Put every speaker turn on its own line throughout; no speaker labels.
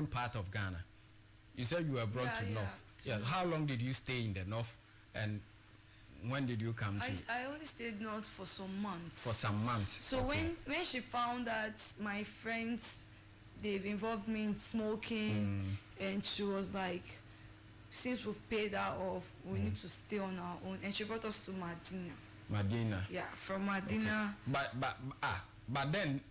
northern part of Ghana. You said you were brought to north. Yeah. How long did you stay in the north, and when did you come to?
I only stayed north for some months.
For some months.
So when she found that my friends, they've involved me in smoking, and she was like, since we've paid her off, we need to stay on our own, and she brought us to Medina.
Medina.
Yeah, from Medina.
Okay. But then,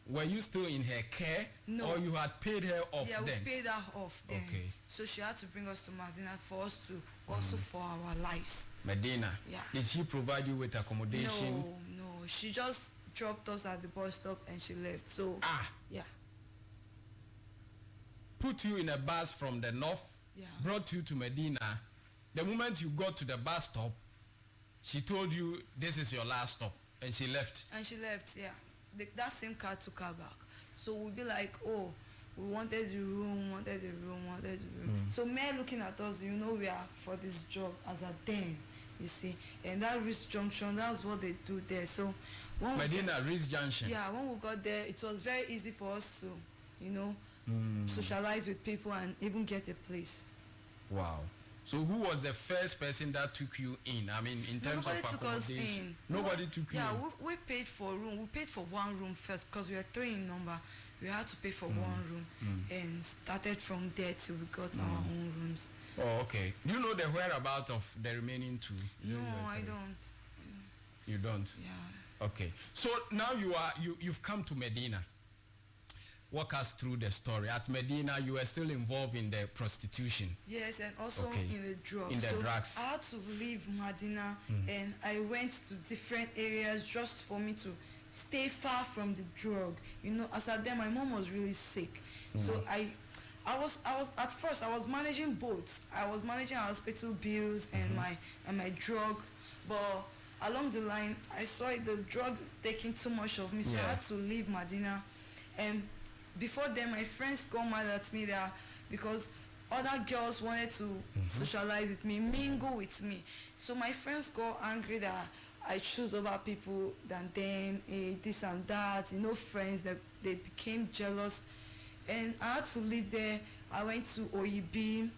were you still in her care?
No.
Or you had paid her off then?
Yeah, we paid her off then.
Okay.
So she had to bring us to Medina for us to also for our lives.
Medina.
Yeah.
Did she provide you with accommodation?
No. She just dropped us at the bus stop and she left. So yeah.
Put you in a bus from the north.
Yeah.
Brought you to Medina. The moment you got to the bus stop, she told you this is your last stop, and she left.
Yeah. That same car took her back. So we'll be like, oh, we wanted the room. So men looking at us, we are for this job as a den, you see. And that Risk Junction, that's what they do there. So when
Medina Risk Junction.
Yeah, when we got there, it was very easy for us to, socialize with people and even get a place.
Wow. So who was the first person that took you in? I mean, in terms of accommodation. Nobody took you in.
Yeah, we paid for a room. We paid for one room first because we were 3 in number. We had to pay for one room and started from there till we got our own rooms.
Oh, okay. Do you know the whereabouts of the remaining 2?
No, I don't.
You don't?
Yeah.
Okay. So now you've come to Medina. Walk us through the story. At Medina, you were still involved in the prostitution.
Yes, and also in the drugs.
In the drugs.
I had to leave Medina and I went to different areas just for me to stay far from the drug. As at then, my mom was really sick. So I was at first I was managing both. I was managing hospital bills and my drug, but along the line I saw the drug taking too much of me, so I had to leave Medina. And before then, my friends got mad at me there because other girls wanted to socialize with me, mingle with me. So my friends got angry that I choose over people than them, this and that, friends, that they became jealous. And I had to live there. I went to OEB.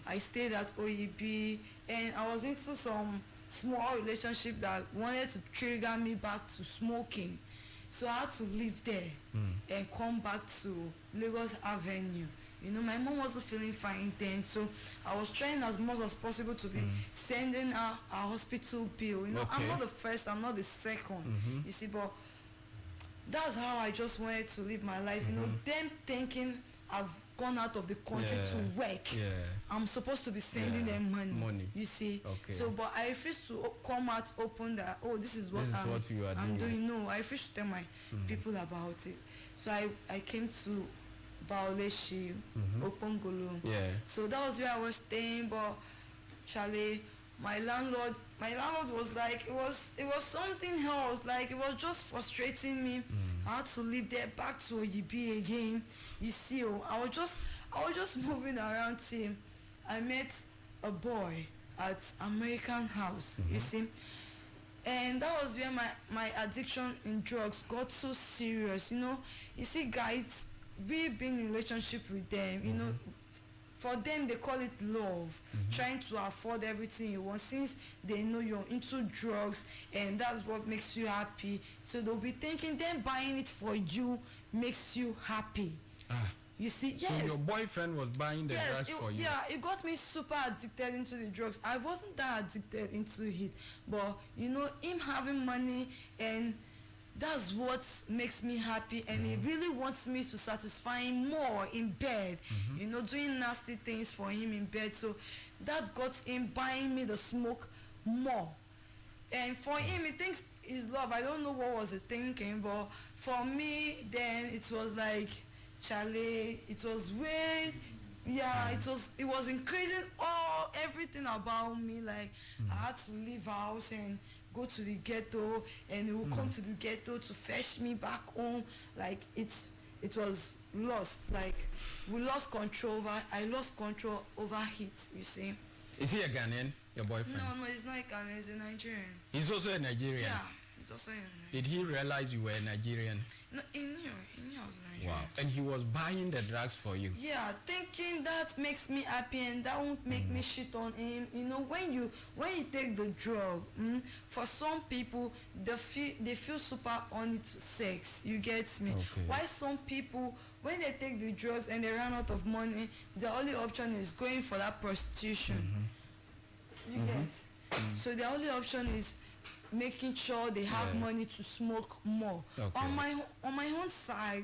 I stayed at OEB, and I was into some small relationship that wanted to trigger me back to smoking. So I had to live there and come back to Lagos Avenue. My mom wasn't feeling fine then, so I was trying as much as possible to be sending her a hospital bill. I'm not the first, I'm not the second, you see, but that's how I just wanted to live my life. Them thinking I've gone out of the country to work. I'm supposed to be sending them money. You see.
Okay.
So, but I refuse to come out open that, this is what I'm doing. No, I refuse to tell my people about it. So I came to Baoleshi, Opongolo.
Yeah.
So that was where I was staying, but Charlie, my landlord was like, it was something else. Like, it was just frustrating me. I had to live there, back to Oyibi again. You see, I was just moving around till I met a boy at American House. You see, and that was where my addiction in drugs got so serious. You see, guys, we being in relationship with them, for them they call it love, trying to afford everything you want, since they know you're into drugs and that's what makes you happy. So they'll be thinking them buying it for you makes you happy. You see, yes.
So your boyfriend was buying the drugs for you?
Yeah, it got me super addicted into the drugs. I wasn't that addicted into it, but him having money, and that's what makes me happy, and he really wants me to satisfy him more in bed, doing nasty things for him in bed. So that got him buying me the smoke more. And for him, he thinks it's love. I don't know what was he thinking, but for me, then it was like, Charlie, it was weird. Yeah, it was increasing everything about me. Like, I had to leave house and go to the ghetto, and he would come to the ghetto to fetch me back home. Like, it was lost. Like, we lost control I lost control over it, you see.
Is he a Ghanaian, your boyfriend?
No, he's not a Ghanaian, he's a Nigerian.
He's also a Nigerian?
Yeah. He's also in
Did he realize you were a Nigerian?
No, he knew I was Nigerian.
Wow. And he was buying the drugs for you?
Yeah, thinking that makes me happy and that won't make me shit on him. You know, when you take the drug, for some people they feel super on to sex. You get me?
Okay.
Why some people when they take the drugs and they run out of money, the only option is going for that prostitution. You get? So the only option is making sure they have money to smoke more.
Okay.
On my own side,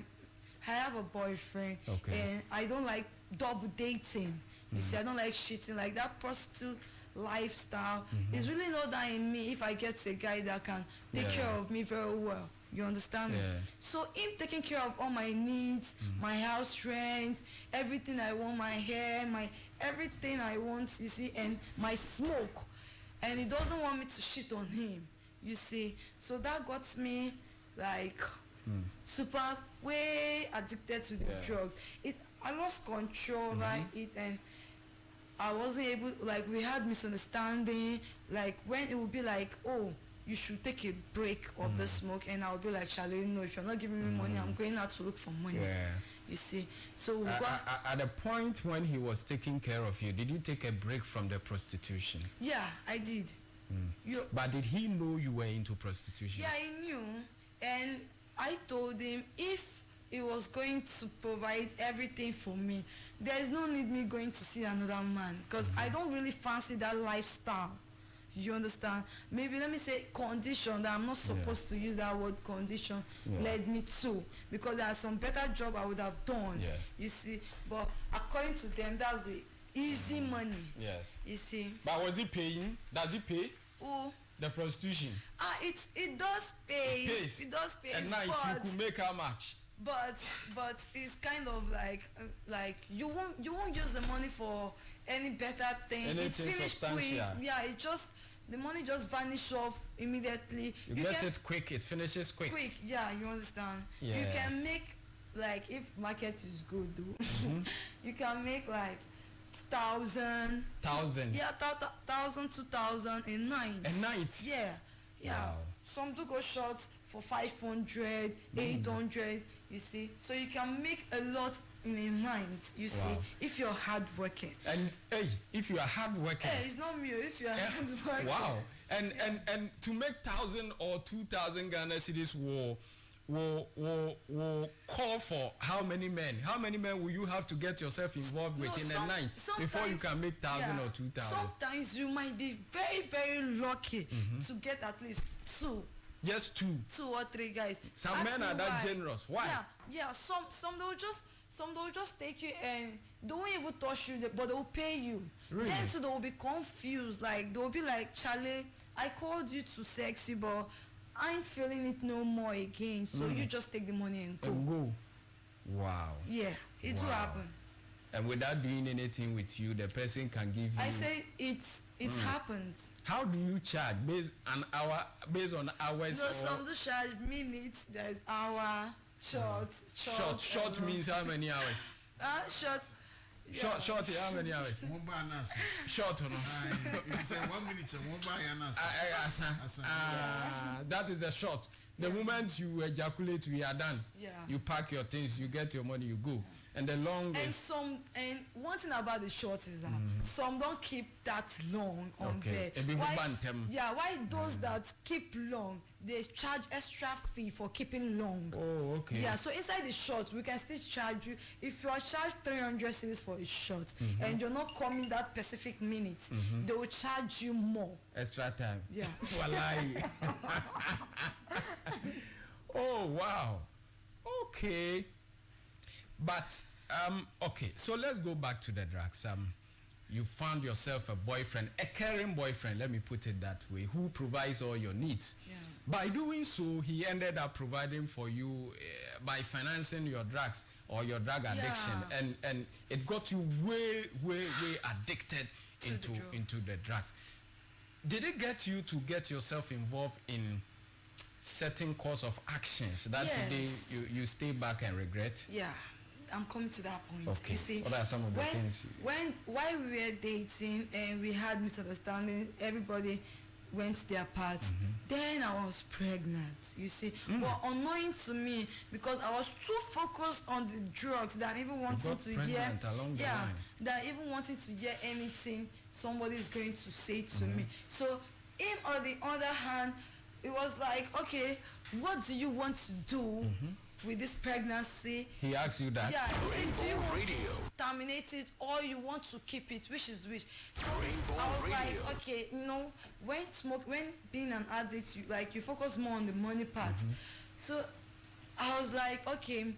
I have a boyfriend, and I don't like double dating. You see, I don't like cheating. Like that prostitute lifestyle is really not that in me. If I get a guy that can take care of me very well, you understand me? So him taking care of all my needs, my house rent, everything I want, my hair, my everything I want. You see, and my smoke, and he doesn't want me to shit on him. You see, so that got me like super way addicted to the drugs. I lost control over it, and I wasn't able, like we had misunderstanding, like when it would be like, oh, you should take a break of the smoke, and I would be like, Charlie, no, if you're not giving me money, I'm going out to look for money. You see, so
at the point when he was taking care of you, did you take a break from the prostitution?
Yeah, I did.
But did he know you were into prostitution?
Yeah, he knew, and I told him if he was going to provide everything for me, there is no need me going to see another man, because I don't really fancy that lifestyle. You understand? Maybe let me say condition that I'm not supposed to use that word condition led me to, because there are some better job I would have done. You see, but according to them, that's the easy money.
Yes.
You see.
But was he paying? Does he pay?
Oh.
The prostitution.
It does pay. It does pay.
At night you could make how much?
But it's kind of like you won't use the money for any better thing. It's finished quick. Yeah, it just the money just vanish off immediately.
You get it quick. It finishes quick.
Quick, yeah, you understand.
Yeah.
You can make like if market is good, though, you can make like 1,000. Yeah, 1,000, 2,000 a night.
A night.
Yeah.
Wow.
Some do go short for 500, 800. You see, so you can make a lot in a night. You see, if you're hardworking.
And hey, if you are hardworking.
Hey, it's not me. If you're hardworking.
Wow. And to make 1,000 or 2,000 Ghana cedis will call for how many men? How many men will you have to get yourself involved with in a night before you can make 1,000 or 2,000?
Sometimes you might be very, very lucky to get at least two.
Just two
or three guys.
Some men are that generous. Why?
Yeah. Some they will just take you and they won't even touch you, but they will pay you.
Really?
Then too they will be confused. Like they will be like, Charlie, I called you to sex you, but I ain't feeling it no more again. So you just take the money and go.
Wow.
Yeah, it will happen.
And without doing anything with you, the person can give you.
I say it happens.
How do you charge? Based on hours?
No, some do charge minutes. There's hour, short.
Short means how many hours?
Short.
Yeah. Short, how many hours? Short, no?
It's 1 minute, one by
that is the short. The moment you ejaculate, we are done.
Yeah.
You pack your things, you get your money, you go. And the long
and one thing about the short is that some don't keep that long on bed. Why those that keep long, they charge extra fee for keeping long.
Oh, okay.
Yeah, so inside the short, we can still charge you. If you are charged 300 cedis for a short and you're not coming that specific minute, they will charge you more.
Extra time.
Yeah.
Walai. Oh, wow. Okay. But okay, so let's go back to the drugs. You found yourself a boyfriend, a caring boyfriend, let me put it that way, who provides all your needs.
Yeah.
By doing so, he ended up providing for you by financing your drugs or your drug addiction, and it got you way addicted into the drugs. Did it get you to get yourself involved in certain course of actions that today you stay back and regret?
Yeah, I'm coming to that point.
Okay.
You see,
what are some of the things?
While we were dating and we had misunderstanding, everybody went their paths. Then I was pregnant, you see. But unknowing to me, because I was too focused on the drugs that even wanted to hear, that even wanted to hear anything somebody is going to say to me. So him on the other hand, it was like, okay, what do you want to do with this pregnancy?
He asked you that?
Yeah, he said, do you want to terminate it or you want to keep it? Which is which? So I was like, okay, when being an addict, you focus more on the money part. So I was like, okay,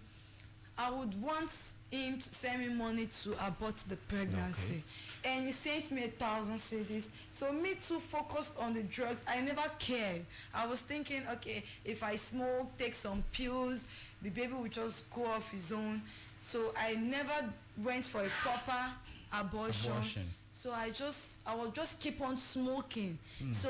I would want him to send me money to abort the pregnancy. And he sent me 1,000 cedis. So me too focused on the drugs. I never cared. I was thinking, okay, if I smoke, take some pills, the baby will just go off his own. So I never went for a proper abortion. So I will just keep on smoking. So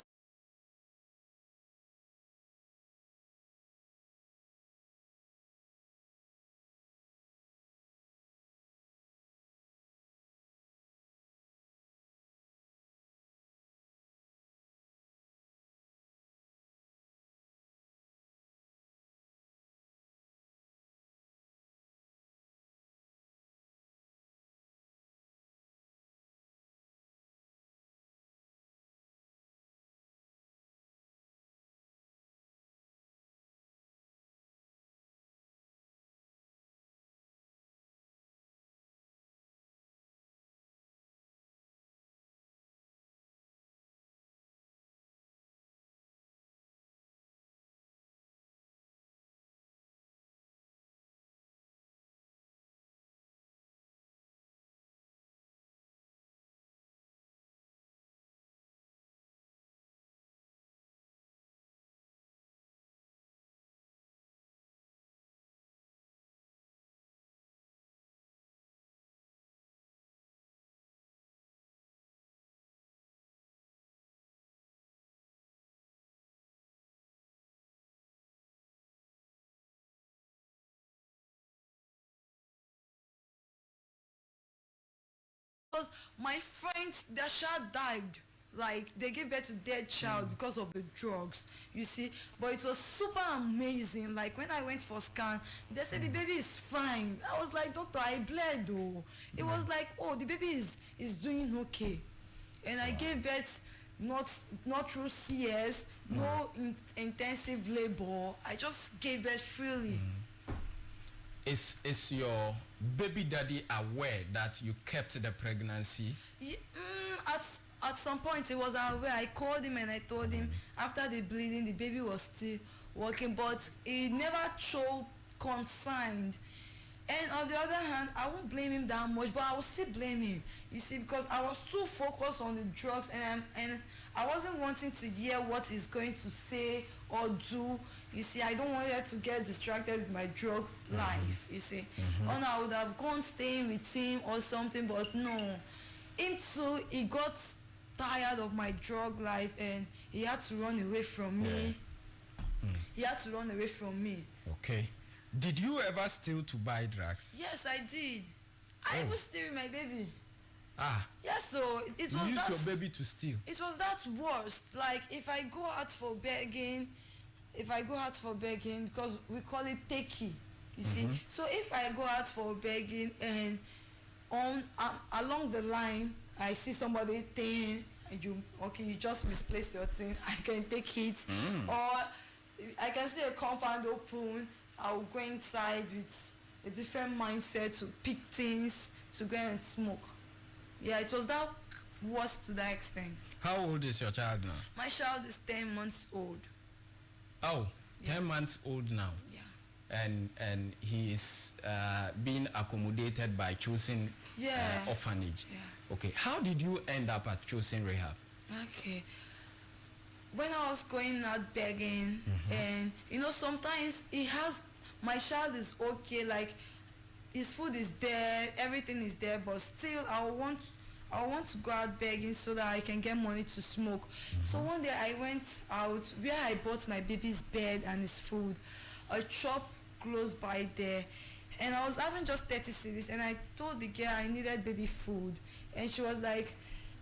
because my friends, their child died. Like, they gave birth to dead child because of the drugs, you see. But it was super amazing. Like, when I went for scan, they said the baby is fine. I was like, doctor, I bled though. It was like, oh, the baby is doing okay. And I gave birth not through CS, no intensive labor. I just gave birth freely.
Is your baby daddy aware that you kept the pregnancy?
Yeah, at some point he was aware. I called him and I told him after the bleeding the baby was still walking, but he never showed concern. And on the other hand, I won't blame him that much, but I will still blame him, you see, because I was too focused on the drugs, and I wasn't wanting to hear what he's going to say or do. You see, I don't want her to get distracted with my drugs life, you see. Or I would have gone staying with him or something, but no. Him too, he got tired of my drug life and he had to run away from me. He had to run away from me.
Okay. Did you ever steal to buy drugs?
Yes, I did. I even steal my baby. Yes, so it was
you
that.
Use your baby to steal.
It was that worst. Like, if I go out for begging, because we call it takey, you see. So if I go out for begging and along the line I see somebody thing and you just misplace your thing, I can take it. Or I can see a compound open, I will go inside with a different mindset to pick things to go and smoke. Yeah, it was that worse to that extent.
How old is your child now?
My child is 10 months old.
Oh, 10 months old now.
Yeah.
And he is being accommodated by choosing orphanage.
Yeah.
Okay. How did you end up at choosing rehab?
Okay. When I was going out begging, and sometimes my child is okay, like his food is there, everything is there, but still I want to go out begging so that I can get money to smoke. So one day I went out where I bought my baby's bed and his food, a shop close by there, and I was having just 30 cedis, and I told the girl I needed baby food, and she was like,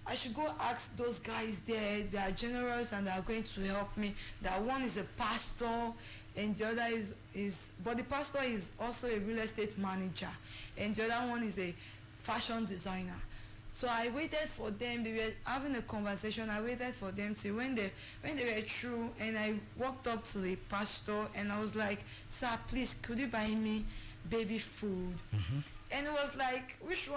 I should go ask those guys there. They are generous and they are going to help me. That one is a pastor and the other is but the pastor is also a real estate manager and the other one is a fashion designer. So I waited for them. They were having a conversation. I waited for them till when they were through, and I walked up to the pastor and I was like, "Sir, please, could you buy me baby food?" And it was like, which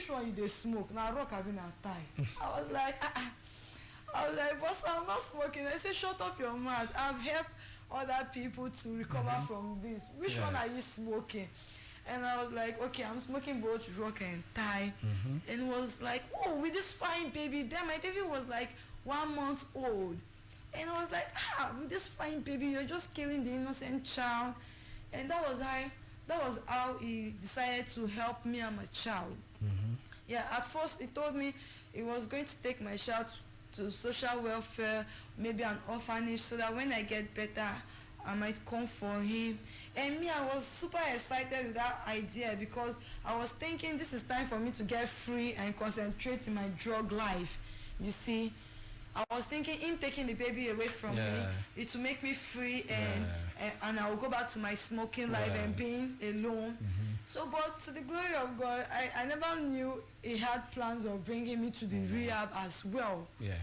one you dey smoke? Now rock have been a tie. I was like, boss, I'm not smoking. I said, shut up your mouth. I've helped other people to recover from this. Which one are you smoking? And I was like, okay, I'm smoking both rock and tie. And it was like, oh, with this fine baby. Then my baby was like 1 month old. And I was like, with this fine baby, you're just killing the innocent child. And that was how he decided to help me and my child. Yeah, at first he told me he was going to take my child to social welfare, maybe an orphanage, so that when I get better, I might come for him. And me, I was super excited with that idea because I was thinking this is time for me to get free and concentrate in my drug life. You see, I was thinking him taking the baby away from me, it will make me free and I will go back to my smoking life and being alone. So, but to the glory of God, I never knew he had plans of bringing me to the rehab as well.
Yeah.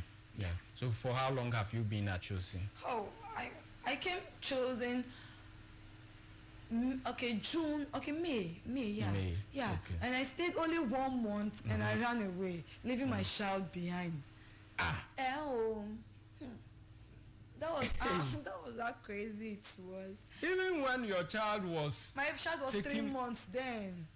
So for how long have you been at Chosen?
Oh, I came Chosen, May, yeah. Okay. And I stayed only 1 month and I ran away, leaving my child behind. That was how crazy it was.
Even when your child was...
My child was 3 months then.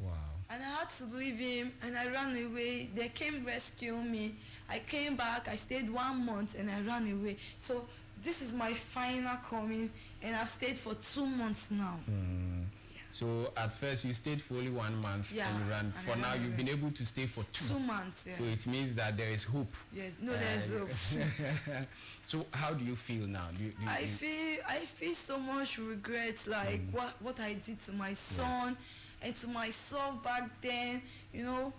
Wow.
And I had to leave him and I ran away. They came rescue me. I came back, I stayed 1 month and I ran away. So this is my final coming and I've stayed for 2 months now.
So at first you stayed for only 1 month and you ran. For now you've been able to stay for 2
months.
So it means that there is hope.
Yes, there's hope.
So how do you feel now?
I feel so much regret, like what I did to my son and to myself back then. You know,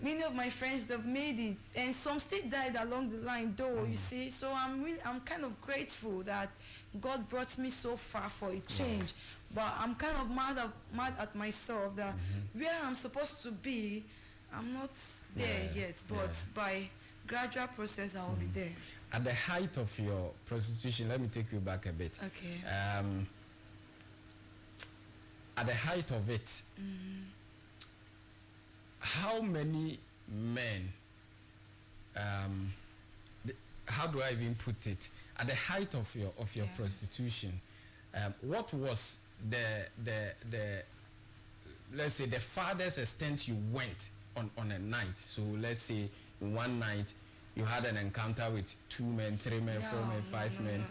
many of my friends, they've made it and some still died along the line though, you see. So I'm kind of grateful that God brought me so far for a change. But I'm kind of mad at myself that where I'm supposed to be, I'm not there yet. But by gradual process, I will be there.
At the height of your prostitution, let me take you back a bit.
Okay.
At the height of it, how many men, how do I even put it? At the height of your prostitution, what was the let's say the farthest extent you went on a night? So let's say in one night you had an encounter with 2 men, 3 men, 4 men, 5 men.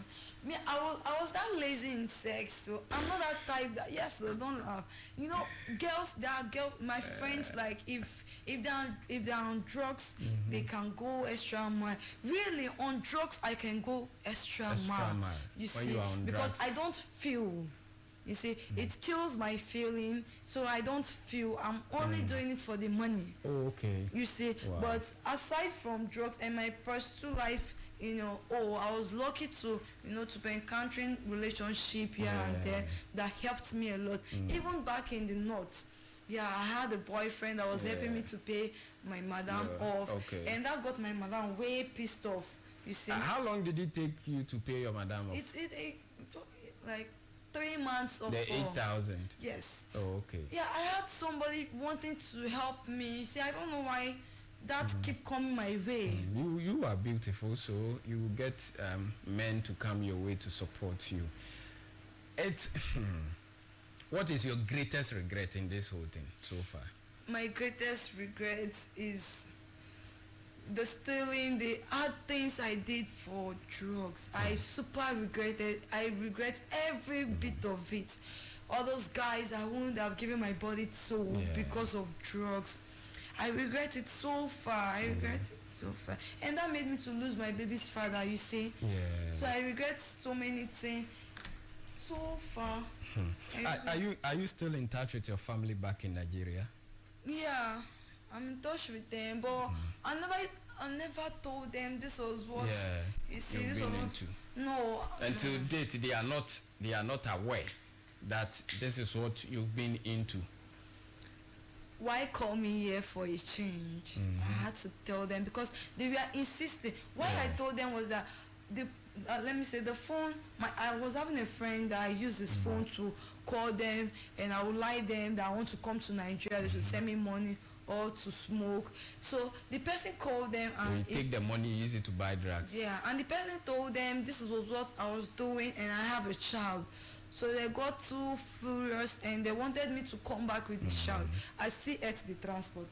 Me, I was that lazy in sex, so I'm not that type that, so don't laugh. You know, there are girls, my friends, like if they're on drugs, they can go extra mile. Really, on drugs, I can go extra mile. You see, because I don't feel. You see, it kills my feeling, so I don't feel. I'm only doing it for the money.
Oh, okay.
You see, but aside from drugs and my personal life, you know, I was lucky to be encountering relationship here and there that helped me a lot. Even back in the north, I had a boyfriend that was helping me to pay my madam off, and that got my madam way pissed off. You see.
How long did it take you to pay your madam off?
It like 3 months or 4.
The 8,000.
Yes.
Oh, okay.
Yeah, I had somebody wanting to help me. You see, I don't know why that keep coming my way.
You are beautiful, so you will get men to come your way to support you. What is your greatest regret in this whole thing so far? My greatest regret is the stealing, the hard things I did for drugs. I super regretted. I regret every bit of it. All those guys I wouldn't have given my body to because of drugs. I regret it so far. And that made me to lose my baby's father, you see. So I regret so many things so far. Are you still in touch with your family back in Nigeria? Yeah,
I'm in touch with them, but I never told them this was what you see.
You've
This
been
was
into.
no.
Until date, they are not aware that this is what you've been into.
Why call me here for a change? I had to tell them because they were insisting. Why I told them was that let me say the phone. I was having a friend that I used his phone to call them, and I would lie them that I want to come to Nigeria. They should send me money or to smoke. So the person called them and
you take the money, use it to buy drugs.
Yeah, and the person told them this was what I was doing, and I have a child. So they got too furious and they wanted me to come back with the child. I still ate the transport.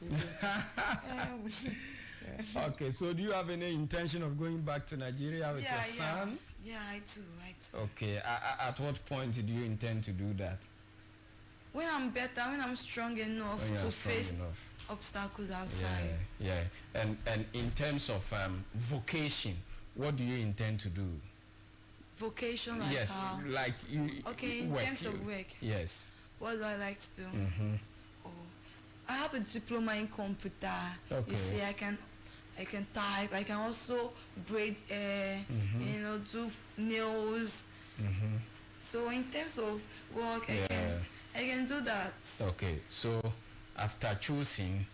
Okay, so do you have any intention of going back to Nigeria with your son?
Yeah, I do.
Okay, at what point do you intend to do that?
When I'm better, when I'm strong enough to face obstacles outside.
Yeah. And in terms of vocation, what do you intend to do?
Vocation, like
yes,
how?
like you.
Okay, in terms of work.
Yes.
What do I like to do? Oh, I have a diploma in computer.
Okay.
You see, I can type. I can also braid hair. Do nails. So in terms of work, I can do that.
Okay, so after choosing,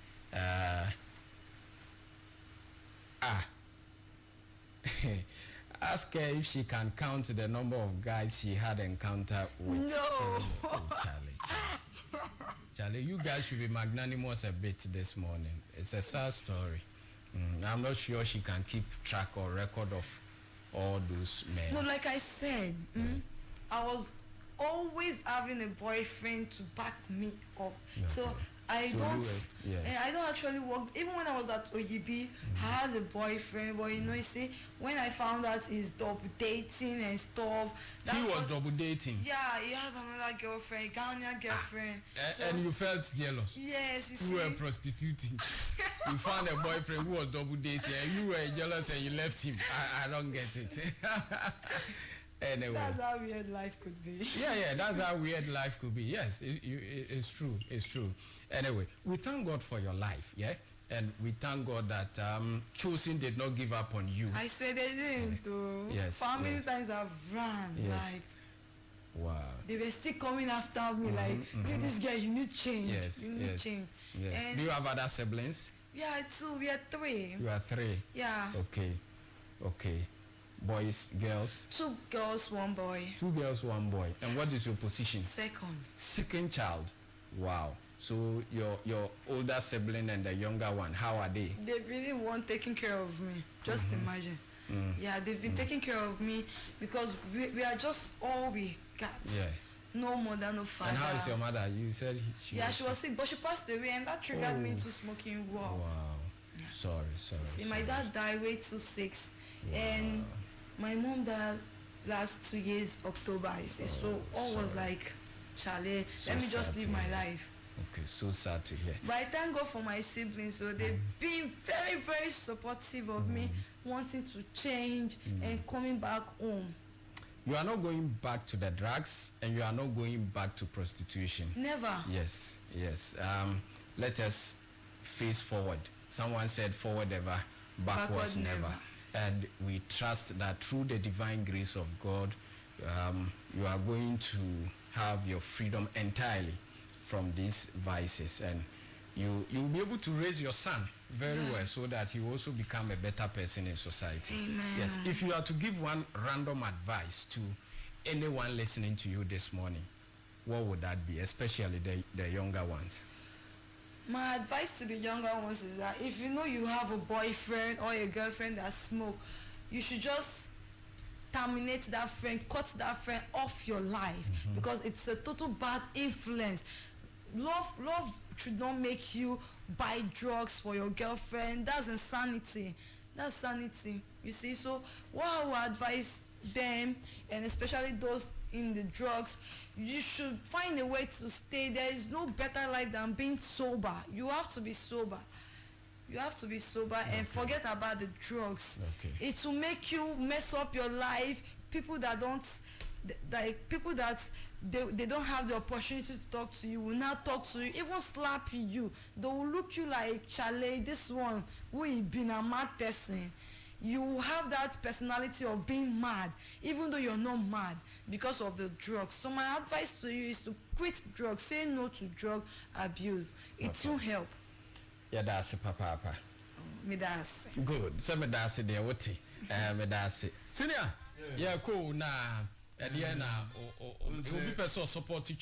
ask her if she can count the number of guys she had encounter with.
No.
Oh, Charlie, you guys should be magnanimous a bit this morning. It's a sad story. I'm not sure she can keep track or record of all those men.
No, like I said, I was always having a boyfriend to back me up. Okay. So I don't actually work. Even when I was at OUB, I had a boyfriend, but you see, when I found out he's double dating and stuff.
He was double dating?
Yeah, he had another girlfriend, Ghanaian girlfriend.
And you felt jealous?
Yes,
you were prostituting. You found a boyfriend who was double dating and you were jealous and you left him. I don't get it. Anyway.
That's how weird life could be.
Yeah, that's how weird life could be. Yes, it's true. It's true. Anyway, we thank God for your life, yeah? And we thank God that choosing did not give up on you.
I swear they didn't, though.
Yes.
How many times I've run, like...
Wow.
They were still coming after me, this girl, you need change.
Yes,
you need change.
Yes. And do you have other siblings?
Yeah, two. We are three.
You are three?
Yeah.
Okay. Boys, girls?
2 girls, 1 boy.
2 girls, 1 boy. And what is your position?
Second
child. Wow. So your older sibling and the younger one, how are they?
They really want taking care of me. Just imagine. Yeah, they've been taking care of me because we are just all we got.
Yeah.
No mother, no father.
And how is your mother? You said she
was sick, but she passed away, and that triggered me into smoking. Wow.
Yeah. Sorry.
See, my dad died way too sick, and my mom died last 2 years, October. So all was like, Charlie, let me just live my life.
Okay, so sad to hear.
But I thank God for my siblings. So they've been very, very supportive of me, wanting to change and coming back home.
You are not going back to the drugs, and you are not going back to prostitution.
Never.
Yes. Let us face forward. Someone said forward ever, backwards never. And we trust that through the divine grace of God, you are going to have your freedom entirely from these vices, and you'll be able to raise your son very well so that he will also become a better person in society.
Amen.
Yes. If you are to give one random advice to anyone listening to you this morning, what would that be, especially the younger ones?
My advice to the younger ones is that if you know you have a boyfriend or a girlfriend that smoke, you should just terminate that friend, cut that friend off your life, because it's a total bad influence. Love should not make you buy drugs for your girlfriend. That's insanity. That's sanity. You see, so what I would advise them, and especially those in the drugs, you should find a way to stay. There is no better life than being sober. You have to be sober. And forget about the drugs. It will make you mess up your life. People that don't like people that they don't have the opportunity to talk to you will not talk to you, even slap you. They will look you like, Chale, this one who he been a mad person. You have that personality of being mad even though you're not mad because of the drugs. So my advice to you is to quit drugs. Say no to drug abuse. It will help.
Yeah, that's it, papa.
Me that's
good. So me that's it there. What? Me that's it. Senior. Yeah, cool. Nah. At the end, be person support you.